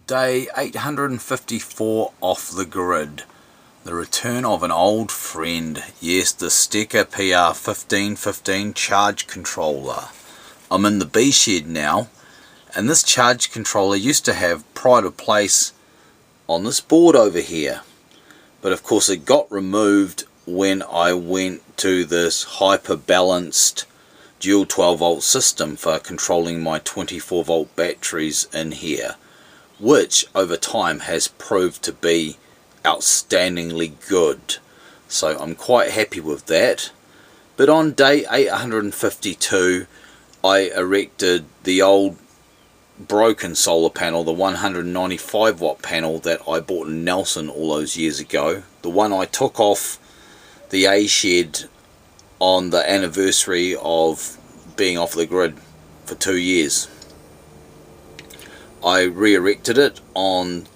Day 854 off the grid. The return of an old friend. Yes, the Stecker PR1515 charge controller. I'm in the B shed now, and this charge controller used to have pride of place on this board over here. But of course it got removed when I went to this hyper balanced dual 12 volt system for controlling my 24 volt batteries in here, which over time has proved to be outstandingly good. So I'm quite happy with that. But on day 852 I erected the old broken solar panel, the 195 watt panel that I bought in Nelson all those years ago, the one I took off the A shed on the anniversary of being off the grid for 2 years. I re-erected it on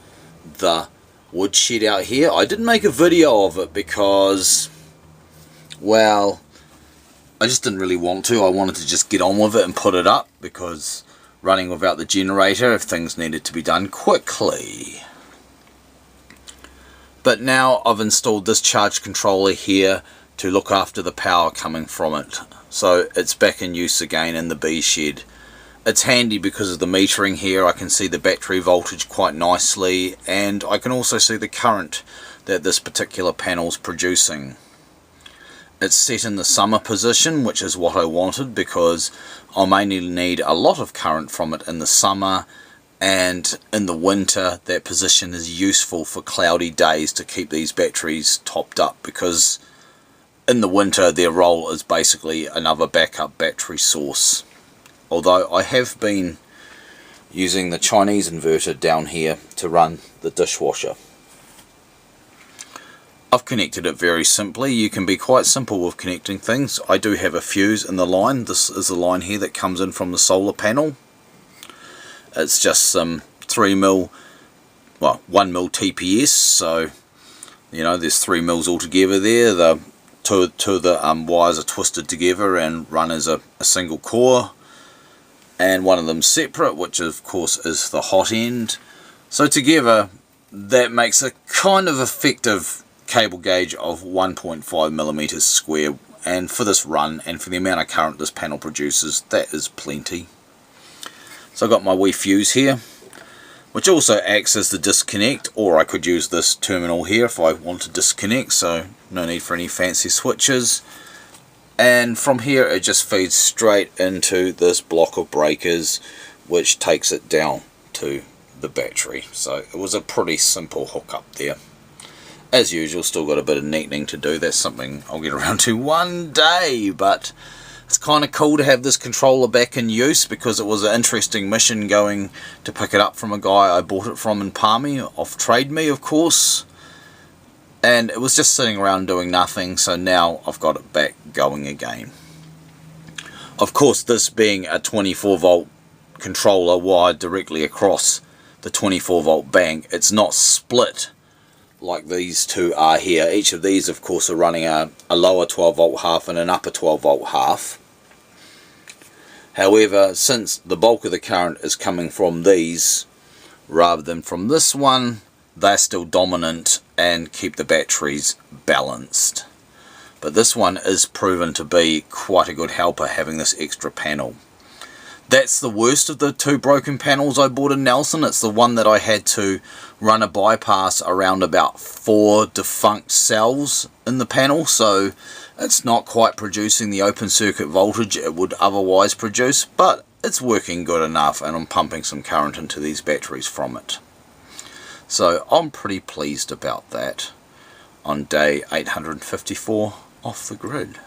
the wood shed out here. I didn't make a video of it because, well, I just didn't really want to. I wanted to just get on with it and put it up, because running without the generator if things needed to be done quickly. But now I've installed this charge controller here to look after the power coming from it. So it's back in use again in the B shed. It's handy because of the metering here. I can see the battery voltage quite nicely, and I can also see the current that this particular panel is producing. It's set in the summer position, which is what I wanted, because I'll mainly need a lot of current from it in the summer, and in the winter that position is useful for cloudy days to keep these batteries topped up, because in the winter their role is basically another backup battery source. Although I have been using the Chinese inverter down here to run the dishwasher. I've connected it very simply. You can be quite simple with connecting things. I do have a fuse in the line. This is the line here that comes in from the solar panel. It's just some 3mm, well, 1mm TPS, so you know there's 3 mils altogether there. The two of the wires are twisted together and run as a single core, and one of them separate, which of course is the hot end. So together that makes a kind of effective cable gauge of 1.5 millimeters square, and for this run and for the amount of current this panel produces, that is plenty. So I've got my wee fuse here, which also acts as the disconnect, or I could use this terminal here if I want to disconnect, so no need for any fancy switches. And from here it just feeds straight into this block of breakers, which takes it down to the battery. So it was a pretty simple hookup there. As usual, still got a bit of neatening to do. That's something I'll get around to one day, but it's kind of cool to have this controller back in use, because it was an interesting mission going to pick it up from a guy I bought it from in Palmy, off Trade Me of course, and it was just sitting around doing nothing, so now I've got it back going again. Of course, this being a 24 volt controller wired directly across the 24 volt bank, it's not split like these two are here. Each of these of course are running a lower 12 volt half and an upper 12 volt half. However, since the bulk of the current is coming from these rather than from this one, they're still dominant and keep the batteries balanced. But this one is proven to be quite a good helper, having this extra panel. That's the worst of the two broken panels I bought in Nelson. It's the one that I had to run a bypass around about 4 defunct cells in the panel, so it's not quite producing the open circuit voltage it would otherwise produce, but it's working good enough, and I'm pumping some current into these batteries from it. So I'm pretty pleased about that on day 854 off the grid.